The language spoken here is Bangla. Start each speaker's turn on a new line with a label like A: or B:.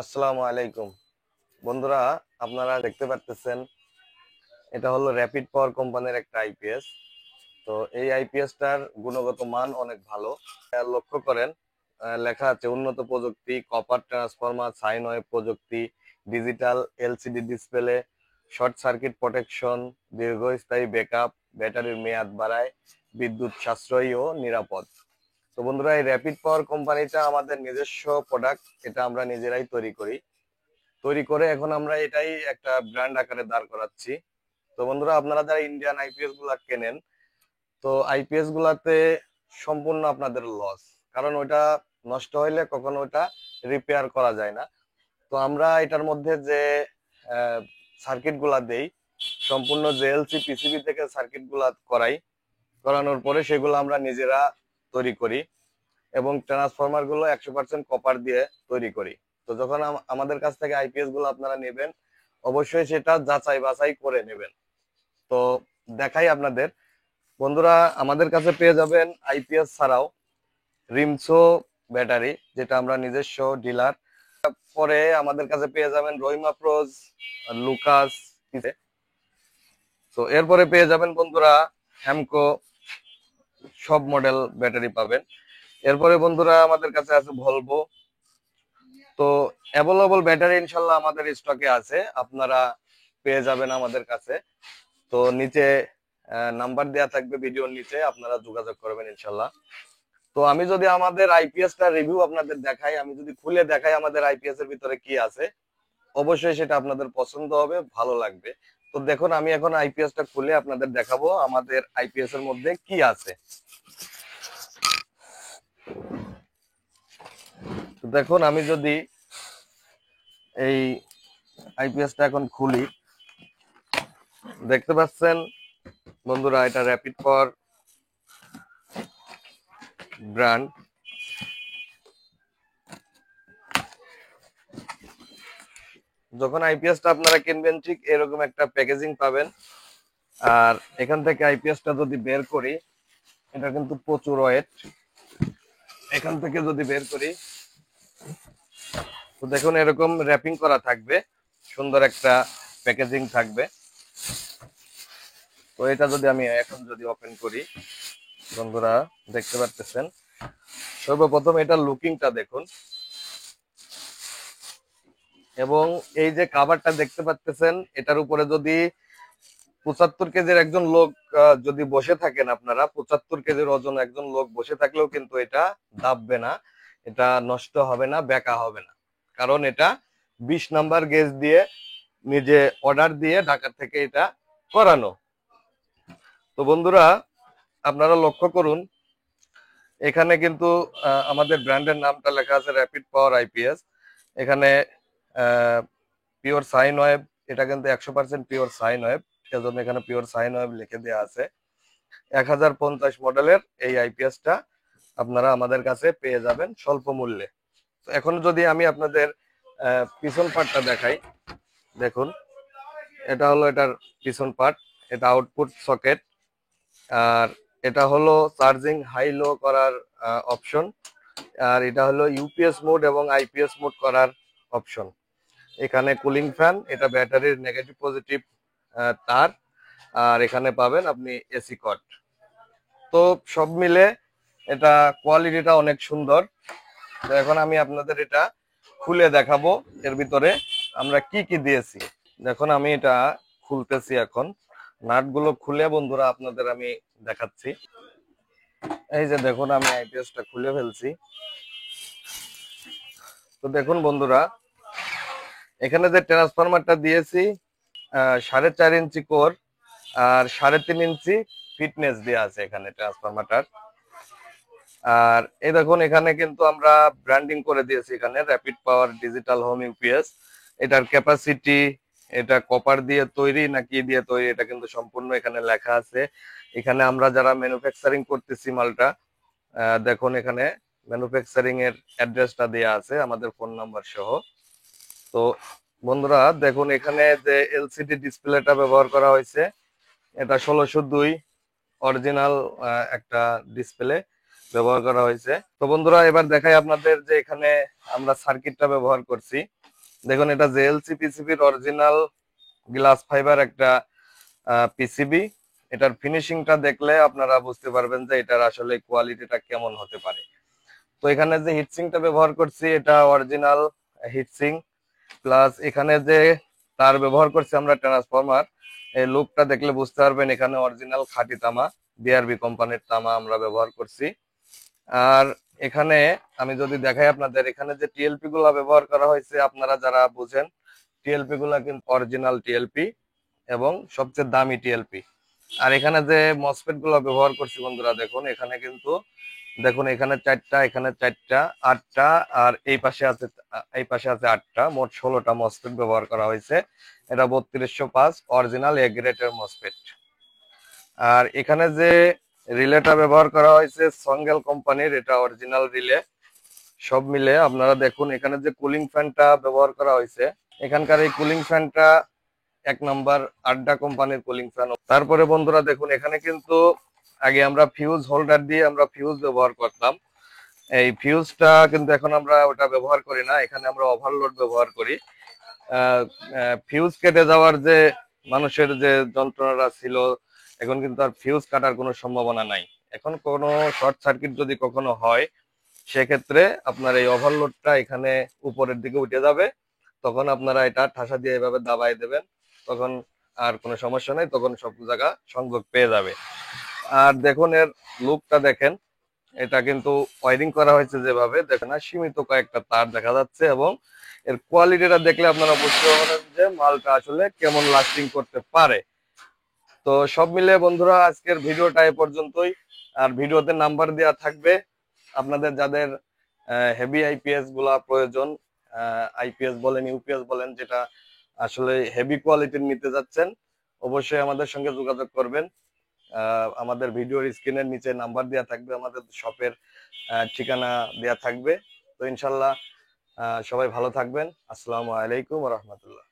A: আসসালামু আলাইকুম বন্ধুরা, আপনারা দেখতে পাচ্ছেন এটা হলো র্যাপিড পাওয়ার কোম্পানির একটা আইপিএস। তো এই আইপিএসটার গুণগত মান অনেক ভালো। লক্ষ্য করেন, লেখা আছে উন্নত প্রযুক্তি, কপার ট্রান্সফরমার, সাইন ওয়েভ প্রযুক্তি, digital LCD display, short circuit protection, দীর্ঘস্থায়ী ব্যাকআপ, ব্যাটারির মেয়াদ বাড়ায়, বিদ্যুৎ সাশ্রয়ী ও নিরাপদ। তো বন্ধুরা, এই র্যাপিড পাওয়ার কোম্পানিটা আমাদের নিজস্ব প্রোডাক্ট। এটা আমরা নিজেরাই তৈরি করে এখন আমরা এটাই একটা ব্র্যান্ড আকারে দাঁড় করাচ্ছি। তো বন্ধুরা, আপনারা যারা ইন্ডিয়ান আইপিএস গুলা কেনেন, তো আইপিএস গুলাতে সম্পূর্ণ আপনাদের লস, কারণ ওইটা নষ্ট হইলে কখনো ওটা রিপেয়ার করা যায় না। তো আমরা এটার মধ্যে যে সার্কিট গুলা দেই, সম্পূর্ণ জেএলসি পিসিবি থেকে সার্কিট গুলা করানোর পরে সেগুলো আমরা নিজেরা তৈরি করি, এবং ট্রান্সফরমার গুলো 100% কপার দিয়ে তৈরি করি। তো যখন আমাদের কাছ থেকে আইপিএস গুলো আপনারা নেবেন, অবশ্যই সেটা যাচাই বাছাই করে নেবেন। তো দেখাই আপনাদের বন্ধুরা, আমাদের কাছে পেয়ে যাবেন আইপিএস ছাড়াও রিমসো ব্যাটারি, যেটা আমরা নিজস্ব ডিলার। পরে আমাদের কাছে পেয়ে যাবেন রহিমা প্রোজ, লুকাস। তো এরপরে পেয়ে যাবেন বন্ধুরা হ্যামকো, সব মডেল ব্যাটারি পাবেন। এরপরে বন্ধুরা আমাদের কাছে আছে ভলভো। তো অ্যাভেলেবল ব্যাটারি ইনশাল্লাহ আমাদের স্টকে আছে, আপনারা পেয়ে যাবেন আমাদের কাছে। তো নিচে নাম্বার দেওয়া থাকবে ভিডিওর নিচে, আপনারা যোগাযোগ করবেন ইনশাল্লাহ। তো আমি যদি আমাদের আইপিএস টা রিভিউ আপনাদের দেখাই, আমি যদি খুলে দেখাই আমাদের আইপিএস এর ভিতরে কি আছে, অবশ্যই সেটা আপনাদের পছন্দ হবে, ভালো লাগবে। তো দেখুন, আমি এখন আইপিএস টা খুলে আপনাদের দেখাবো আমাদের আইপিএস এর মধ্যে কি আছে। তো দেখুন, আমি যদি এই আইপিএস টা এখন খুলি, দেখতে পাচ্ছেন বন্ধুরা, এটা র্যাপিড পাওয়ার ব্র্যান্ড। যখন আইপিএস টা আপনারা কিনবেন, ঠিক এরকম একটা প্যাকেজিং পাবেন। আর এখান থেকে আইপিএস টা যদি বের করি, এটা কিন্তু প্রচুর ওয়েট। এখান থেকে যদি বের করি, তো দেখুন এরকম র্যাপিং করা থাকবে, সুন্দর একটা প্যাকেজিং থাকবে। তো এটা যদি আমি এখন যদি ওপেন করি, বন্ধুরা দেখতে পাচ্ছেন, সর্বপ্রথম এটা লুকিংটা দেখুন, এবং এই যে কাভারটা দেখতে পাচ্ছেন, এটার উপরে যদি 75 কেজির একজন লোক যদি বসে থাকেন, আপনারা 75 কেজির ওজন একজন লোক বসে থাকলেও কিন্তু এটা দাববে না, এটা নষ্ট হবে না, বেঁকা হবে না। কারণ এটা 20 নাম্বার গেজ দিয়ে নিজে অর্ডার দিয়ে ঢাকা থেকে এটা করানো। তো বন্ধুরা, আপনারা লক্ষ্য করুন, এখানে কিন্তু আমাদের ব্র্যান্ডের নামটা লেখা আছে র্যাপিড পাওয়ার আইপিএস। এখানে পিওর সাইন ওয়েভ, এটা কিন্তু 100% পিওর সাইন ওয়েভ, সেজন্য এখানে পিওর সাইন ওয়েভ লিখে দেওয়া আছে। 1050 মডেলের এই আইপিএসটা আপনারা আমাদের কাছে পেয়ে যাবেন স্বল্প মূল্যে। তো এখন যদি আমি আপনাদের পিছন পার্টটা দেখাই, দেখুন এটা হলো এটার পিছন পার্ট। এটা আউটপুট সকেট, আর এটা হলো চার্জিং হাই লো করার অপশন, আর এটা হলো ইউপিএস মোড এবং আইপিএস মোড করার অপশন। এখানে কুলিং ফ্যান, এটা ব্যাটারির নেগেটিভ পজিটিভ তার, আর এখানে পাবেন আপনি এসি কট। তো সব মিলে এটা কোয়ালিটিটা অনেক সুন্দর। তো এখন আমি আপনাদের এটা খুলে দেখাবো, এর ভিতরে আমরা কি কি দিয়েছি। দেখুন, আমি এটা খুলতেছি এখন, নাটগুলো খুলে বন্ধুরা আপনাদের আমি দেখাচ্ছি। এই যে দেখুন, আমি আইপিএসটা খুলে ফেলছি। তো দেখুন বন্ধুরা, এখানে যে ট্রান্সফরমারটা দিয়েছি, 4.5 ইঞ্চি কোর আর 3.5 ইঞ্চি ফিটনেস দেওয়া আছে এখানে ট্রান্সফরমারটার। আর এই দেখুন, এখানে কিন্তু আমরা ব্র্যান্ডিং করে দিয়েছি, এখানে র্যাপিড পাওয়ার ডিজিটাল হোম ইউপিএস। এটার ক্যাপাসিটি, এটা কপার দিয়ে তৈরি না কি দিয়ে তৈরি, এটা কিন্তু সম্পূর্ণ এখানে লেখা আছে। এখানে আমরা যারা ম্যানুফ্যাকচারিং করতেছি মালটা, দেখুন এখানে ম্যানুফ্যাকচারিং এর অ্যাড্রেসটা দেওয়া আছে আমাদের ফোন নাম্বার সহ। তো বন্ধুরা দেখুন, এখানে যে এলসিডি ডিসপ্লেটা ব্যবহার করা হয়েছে, এটা 1602 অরিজিনাল একটা ডিসপ্লে। ব্যবহার করা হয়েছে। তো বন্ধুরা এবার দেখাই আপনাদের যে এখানে আমরা সার্কিটটা ব্যবহার করছি। দেখুন এটা জেএলসি পিসিবির অরিজিনাল গ্লাস ফাইবার একটা পিসিবি। এটার ফিনিশিংটা দেখলে আপনারা বুঝতে পারবেন যে এটার আসলে কোয়ালিটিটা কেমন হতে পারে। তো এখানে যে হিটসিংটা ব্যবহার করছি এটা অরিজিনাল হিটসিং, প্লাস এখানে যে তার ব্যবহার করছি আমরা ট্রান্সফরমার, এই লুকটা দেখলে বুঝতে পারবেন এখানে অরিজিনাল খাঁটি তামা, বিআরবি কোম্পানির তামা আমরা ব্যবহার করছি। আর এখানে আমি যদি দেখাই আপনাদের, এখানে যে টিএলপি গুলা ব্যবহার করা হয়েছে আপনারা যারা বুঝেন, টিএলপি গুলা কিন্তু অরিজিনাল টিএলপি এবং সবচেয়ে দামি টিএলপি। আর এখানে যে মসফেট গুলো ব্যবহার করছি বন্ধুরা দেখুন এখানে কিন্তু, দেখুন এখানে 4টা, এখানে 4টা, 8টা, আর এই পাশে আছে 8টা, মোট 16টা মসফেট ব্যবহার করা হয়েছে। এটা 3205 অরিজিনাল এ গ্রেডের মসফেট। আর এখানে যে রিলেটা ব্যবহার করা হয়েছে সঙ্গেল কোম্পানির, এটা অরিজিনাল রিলে। সব মিলে আপনারা দেখুন এখানে যে কুলিং ফ্যানটা ব্যবহার করা হয়েছে, এখানকার এই কুলিং ফ্যানটা 1 নম্বর আড্ডা কোম্পানির কুলিং ফ্যান। তারপরে বন্ধুরা দেখুন এখানে কিন্তু আগে আমরা ফিউজ হোল্ডার দিয়ে আমরা ফিউজ ব্যবহার করতাম, এই ফিউজটা কিন্তু এখন আমরা ওটা ব্যবহার করি না, এখানে আমরা ওভারলোড ব্যবহার করি। ফিউজ কেটে যাওয়ার যে মানুষের যে যন্ত্রণাটা ছিল, এখন কিন্তু আর ফিউজ কাটার কোনো সম্ভাবনা নাই। এখন কোনো শর্ট সার্কিট যদি কখনো হয় সেক্ষেত্রে আপনার এই ওভারলোডটা এখানে উপরের দিকে উঠে যাবে, তখন আপনারা এটা ঠাসা দিয়ে এভাবে দাবাই দেবেন, তখন আর কোনো সমস্যা নেই, তখন সব জায়গা সংযোগ পেয়ে যাবে। আর দেখুন এর লুকটা দেখেন, এটা কিন্তু ওয়ারিং করা হয়েছে যেভাবে দেখেন, না সীমিত কয়েকটা তার দেখা যাচ্ছে, এবং এর কোয়ালিটিটা দেখলে আপনারা বুঝতে পারবেন যে মালটা আসলে কেমন লাস্টিং করতে পারে। তো সব মিলে বন্ধুরা আজকের ভিডিওটা এ পর্যন্তই। আর ভিডিওতে নাম্বার দেওয়া থাকবে, আপনাদের যাদের হেভি আইপিএস গুলা প্রয়োজন, আইপিএস বলেন ইউপিএস বলেন, যেটা আসলে হেভি কোয়ালিটির নিতে যাচ্ছেন, অবশ্যই আমাদের সঙ্গে যোগাযোগ করবেন। আমাদের ভিডিওর স্ক্রিনের নিচে নাম্বার দেওয়া থাকবে, আমাদের শপের ঠিকানা দেওয়া থাকবে। তো ইনশাল্লাহ সবাই ভালো থাকবেন। আসসালামু আলাইকুম ওয়া রাহমাতুল্লাহ।